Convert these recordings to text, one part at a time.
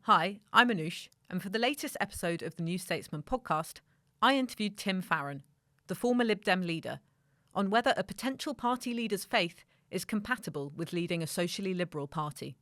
Hi, I'm Anoosh, and for the latest episode of the New Statesman podcast, I interviewed Tim Farron, the former Lib Dem leader, on whether a potential party leader's faith is compatible with leading a socially liberal party.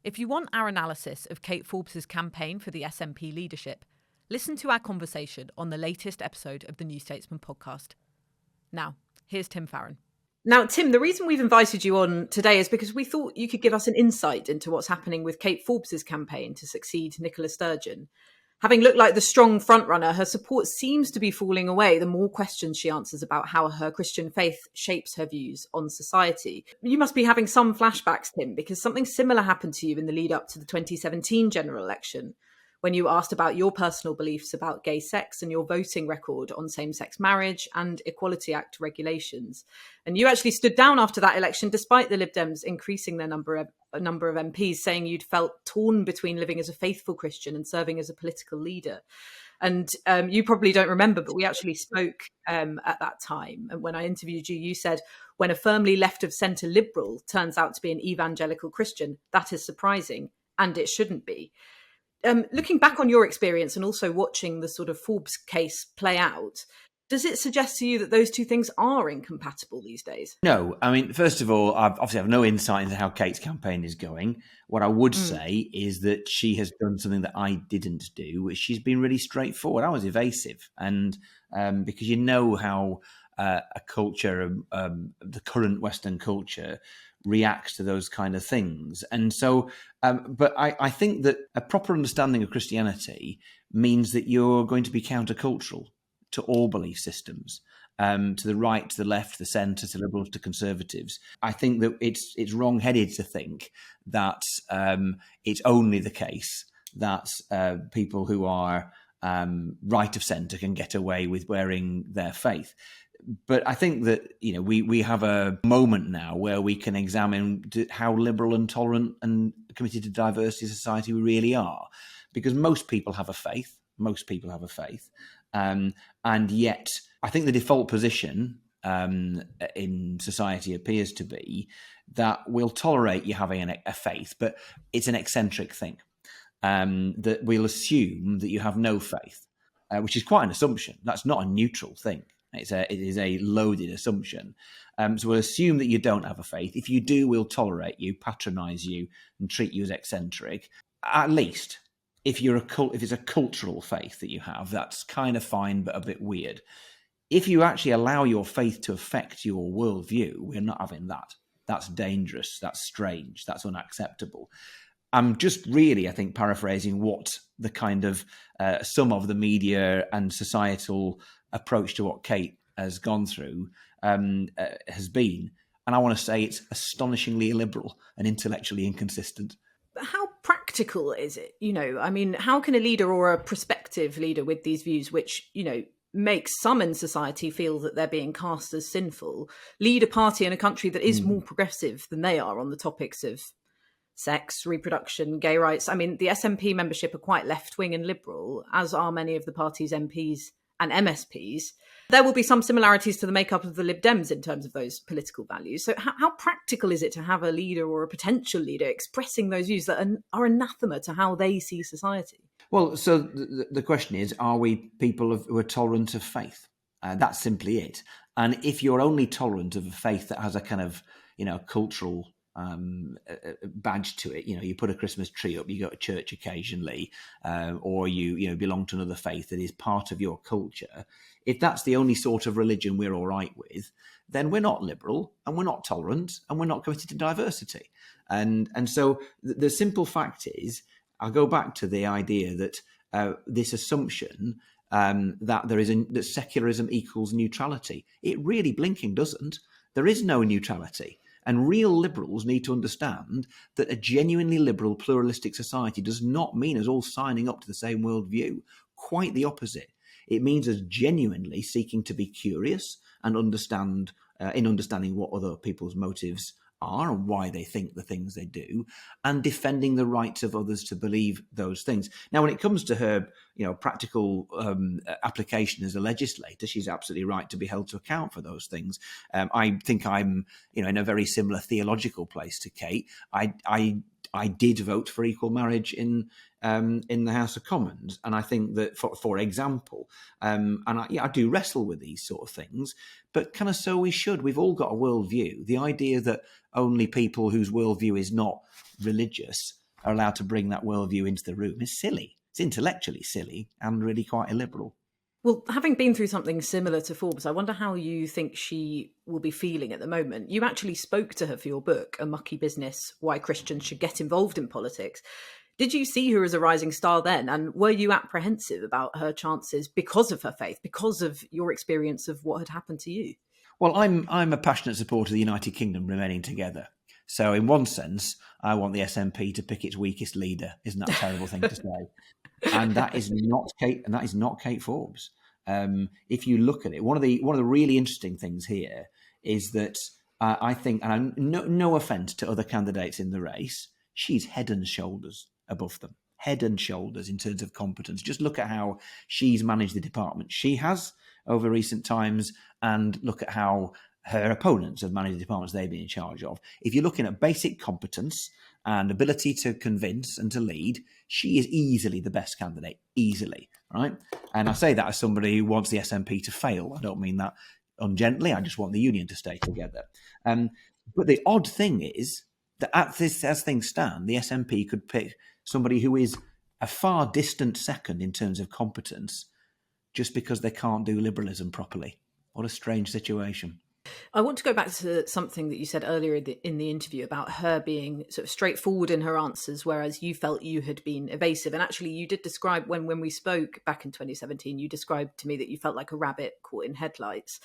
If you want our analysis of Kate Forbes' campaign for the SNP leadership, listen to our conversation on the latest episode of the New Statesman podcast. Now, here's Tim Farron. Now, Tim, the reason we've invited you on today is because we thought you could give us an insight into what's happening with Kate Forbes' campaign to succeed Nicola Sturgeon. Having looked like the strong frontrunner, her support seems to be falling away the more questions she answers about how her Christian faith shapes her views on society. You must be having some flashbacks, Tim, because something similar happened to you in the lead up to the 2017 general election, when you asked about your personal beliefs about gay sex and your voting record on same-sex marriage and Equality Act regulations. And you actually stood down after that election, despite the Lib Dems increasing their number of MPs, saying you'd felt torn between living as a faithful Christian and serving as a political leader. And you probably don't remember, but we actually spoke at that time. And when I interviewed you, you said, when a firmly left of centre liberal turns out to be an evangelical Christian, that is surprising, and it shouldn't be. Looking back on your experience and also watching the sort of Forbes case play out, does it suggest to you that those two things are incompatible these days? No. I mean, first of all, I obviously have no insight into how Kate's campaign is going. What I would say is that she has done something that I didn't do, which she's been really straightforward. I was evasive. And because you know how a culture, the current Western culture, reacts to those kind of things. And so, but I think that a proper understanding of Christianity means that you're going to be countercultural to all belief systems, to the right, to the left, to the centre, to liberals, to conservatives. I think that it's wrong-headed to think that it's only the case that people who are right of centre can get away with wearing their faith. But I think that, you know, we have a moment now where we can examine how liberal and tolerant and committed to diversity society we really are, because most people have a faith. And yet I think the default position in society appears to be that we'll tolerate you having a faith, but it's an eccentric thing, that we'll assume that you have no faith, which is quite an assumption. That's not a neutral thing. It is a loaded assumption. So we'll assume that you don't have a faith. If you do, we'll tolerate you, patronise you, and treat you as eccentric. At least, if it's a cultural faith that you have, that's kind of fine, but a bit weird. If you actually allow your faith to affect your worldview, we're not having that. That's dangerous. That's strange. That's unacceptable. I'm just really, I think, paraphrasing what the kind of some of the media and societal approach to what Kate has gone through has been. And I want to say it's astonishingly illiberal and intellectually inconsistent. How practical is it? You know, I mean, how can a leader or a prospective leader with these views, which, you know, makes some in society feel that they're being cast as sinful, lead a party in a country that is more progressive than they are on the topics of sex, reproduction, gay rights? I mean, the SNP membership are quite left-wing and liberal, as are many of the party's MPs and MSPs. There will be some similarities to the makeup of the Lib Dems in terms of those political values. So how practical is it to have a leader or a potential leader expressing those views that are anathema to how they see society? Well, so the question is, are we people who are tolerant of faith? That's simply it. And if you're only tolerant of a faith that has a kind of, you know, cultural badge to it, you know, you put a Christmas tree up, you go to church occasionally, or you belong to another faith that is part of your culture. If that's the only sort of religion we're all right with, then we're not liberal and we're not tolerant and we're not committed to diversity. And so the simple fact is, I'll go back to the idea that this assumption that secularism equals neutrality. It really blinking doesn't. There is no neutrality. And real liberals need to understand that a genuinely liberal, pluralistic society does not mean us all signing up to the same worldview. Quite the opposite. It means us genuinely seeking to be curious and understanding what other people's motives are and why they think the things they do, and defending the rights of others to believe those things. Now, when it comes to her, practical application as a legislator, she's absolutely right to be held to account for those things. I think I'm, in a very similar theological place to Kate. I did vote for equal marriage in the House of Commons, and I think that, for example, and I do wrestle with these sort of things, but kind of so we should. We've all got a worldview. The idea that only people whose worldview is not religious are allowed to bring that worldview into the room is silly. It's intellectually silly and really quite illiberal. Well, having been through something similar to Forbes, I wonder how you think she will be feeling at the moment. You actually spoke to her for your book, A Mucky Business, Why Christians Should Get Involved in Politics. Did you see her as a rising star then? And were you apprehensive about her chances because of her faith, because of your experience of what had happened to you? Well, I'm a passionate supporter of the United Kingdom remaining together. So in one sense, I want the SNP to pick its weakest leader. Isn't that a terrible thing to say? And that is not Kate. And that is not Kate Forbes. If you look at it, one of the really interesting things here is that I think, and no offence to other candidates in the race, she's head and shoulders above them. Head and shoulders in terms of competence. Just look at how she's managed the department she has over recent times, and look at how her opponents have managed the departments they've been in charge of. If you're looking at basic competence and ability to convince and to lead, she is easily the best candidate, easily, right? And I say that as somebody who wants the SNP to fail. I don't mean that ungently. I just want the union to stay together. But the odd thing is that as things stand, the SNP could pick somebody who is a far distant second in terms of competence just because they can't do liberalism properly. What a strange situation. I want to go back to something that you said earlier in the interview about her being sort of straightforward in her answers, whereas you felt you had been evasive. And actually, you did describe, when we spoke back in 2017, you described to me that you felt like a rabbit caught in headlights.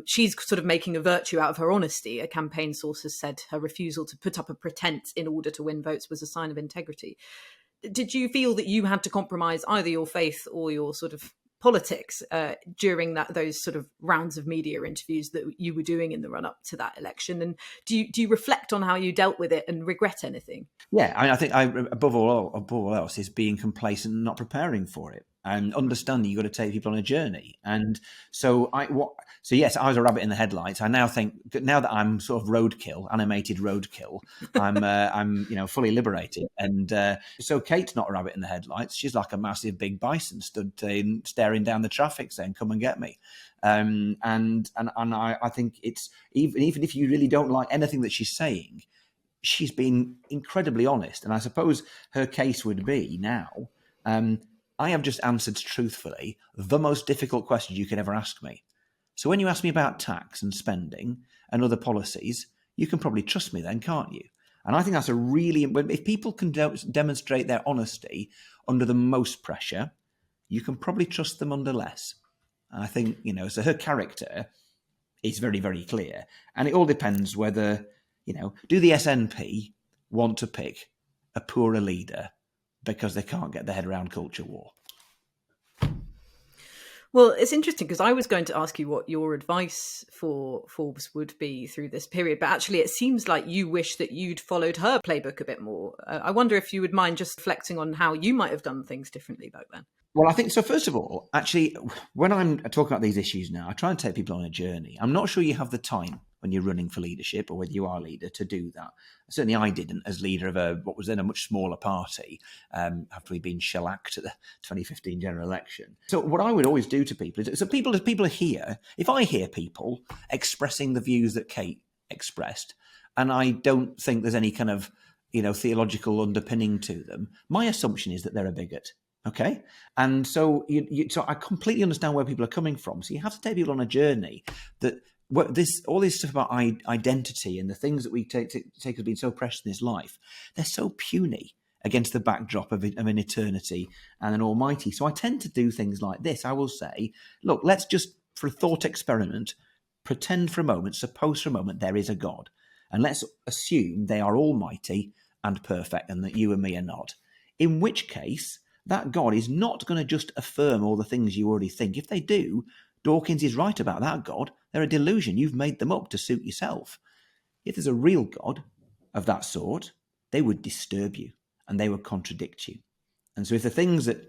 She's sort of making a virtue out of her honesty. A campaign source has said her refusal to put up a pretense in order to win votes was a sign of integrity. Did you feel that you had to compromise either your faith or your sort of politics during those sort of rounds of media interviews that you were doing in the run-up to that election? And do you reflect on how you dealt with it and regret anything? Yeah, I think above all else is being complacent and not preparing for it, and understanding you've got to take people on a journey. And so yes, I was a rabbit in the headlights. I now think, now that I'm sort of animated roadkill, I'm fully liberated. And so Kate's not a rabbit in the headlights. She's like a massive big bison stood staring down the traffic saying, "Come and get me." And I think it's even if you really don't like anything that she's saying, she's been incredibly honest. And I suppose her case would be now, I have just answered truthfully the most difficult questions you could ever ask me. So when you ask me about tax and spending and other policies, you can probably trust me then, can't you? And I think that's if people can demonstrate their honesty under the most pressure, you can probably trust them under less. And I think, so her character is very, very clear. And it all depends whether, do the SNP want to pick a poorer leader because they can't get their head around culture war? Well, it's interesting because I was going to ask you what your advice for Forbes would be through this period, but actually it seems like you wish that you'd followed her playbook a bit more. I wonder if you would mind just reflecting on how you might have done things differently back then. Well, I think so. First of all, actually, when I'm talking about these issues now, I try and take people on a journey. I'm not sure you have the time when you're running for leadership, or whether you are a leader, to do that. Certainly I didn't, as leader of what was then a much smaller party, after we'd been shellacked at the 2015 general election. So what I would always do to people is, people are here, if I hear people expressing the views that Kate expressed, and I don't think there's any kind of, theological underpinning to them, my assumption is that they're a bigot. Okay, and so so I completely understand where people are coming from. So you have to take people on a journey that all this stuff about identity and the things that we take as being so precious in this life, they're so puny against the backdrop of an eternity and an almighty. So I tend to do things like this. I will say, look, let's just, for a thought experiment, pretend for a moment, suppose for a moment there is a God, and let's assume they are almighty and perfect and that you and me are not. In which case, that God is not going to just affirm all the things you already think. If they do, Dawkins is right about that God. They're a delusion. You've made them up to suit yourself. If there's a real God of that sort, they would disturb you and they would contradict you. And so if the things that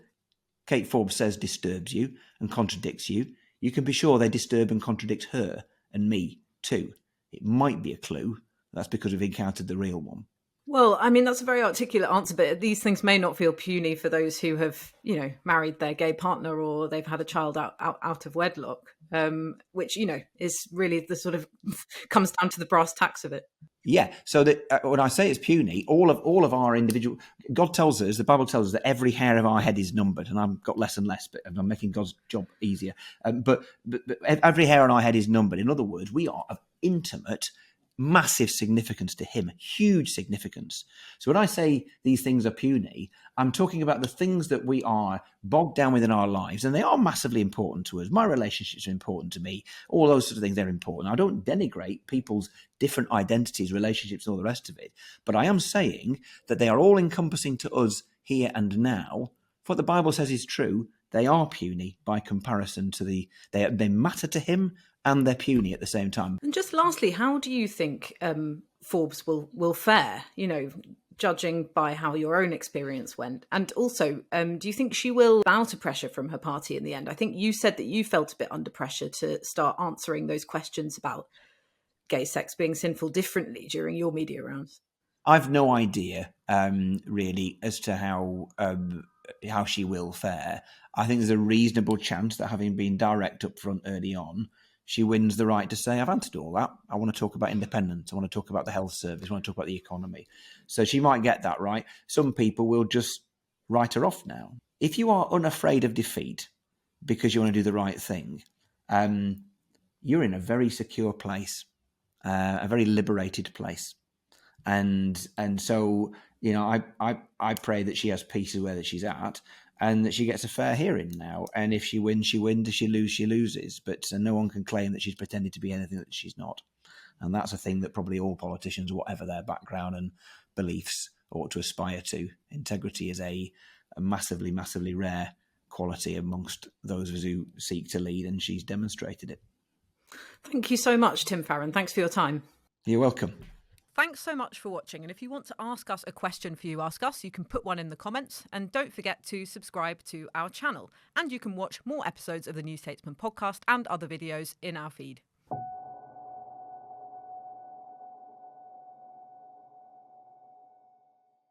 Kate Forbes says disturbs you and contradicts you, you can be sure they disturb and contradict her and me too. It might be a clue. That's because we've encountered the real one. Well, I mean, that's a very articulate answer, but these things may not feel puny for those who have, married their gay partner or they've had a child out of wedlock, which, is really the sort of comes down to the brass tacks of it. Yeah. So that when I say it's puny, all of our individual, God tells us, the Bible tells us that every hair of our head is numbered, and I've got less and less, but I'm making God's job easier. But every hair on our head is numbered. In other words, we are of intimate, massive significance to him, huge significance. So when I say these things are puny, I'm talking about the things that we are bogged down with in our lives, and they are massively important to us. My relationships are important to me. All those sort of things, they're important. I don't denigrate people's different identities, relationships, and all the rest of it. But I am saying that they are all encompassing to us here and now. What the Bible says is true. They are puny by comparison to they matter to him, and they're puny at the same time. And just lastly, how do you think Forbes will fare, judging by how your own experience went? And also, do you think she will bow to pressure from her party in the end? I think you said that you felt a bit under pressure to start answering those questions about gay sex being sinful differently during your media rounds. I've no idea, really, as to how she will fare. I think there's a reasonable chance that, having been direct up front early on, she wins the right to say, I've answered all that. I want to talk about independence. I want to talk about the health service. I want to talk about the economy. So she might get that right. Some people will just write her off now. If you are unafraid of defeat because you want to do the right thing, you're in a very secure place, a very liberated place. And so, I pray that she has peace where that she's at, and that she gets a fair hearing now. And if she wins, she wins. If she loses, she loses. But no one can claim that she's pretended to be anything that she's not. And that's a thing that probably all politicians, whatever their background and beliefs, ought to aspire to. Integrity is a massively, massively rare quality amongst those of us who seek to lead, and she's demonstrated it. Thank you so much, Tim Farron. Thanks for your time. You're welcome. Thanks so much for watching. And if you want to ask us a question for You Ask Us, you can put one in the comments. And don't forget to subscribe to our channel. And you can watch more episodes of the New Statesman podcast and other videos in our feed.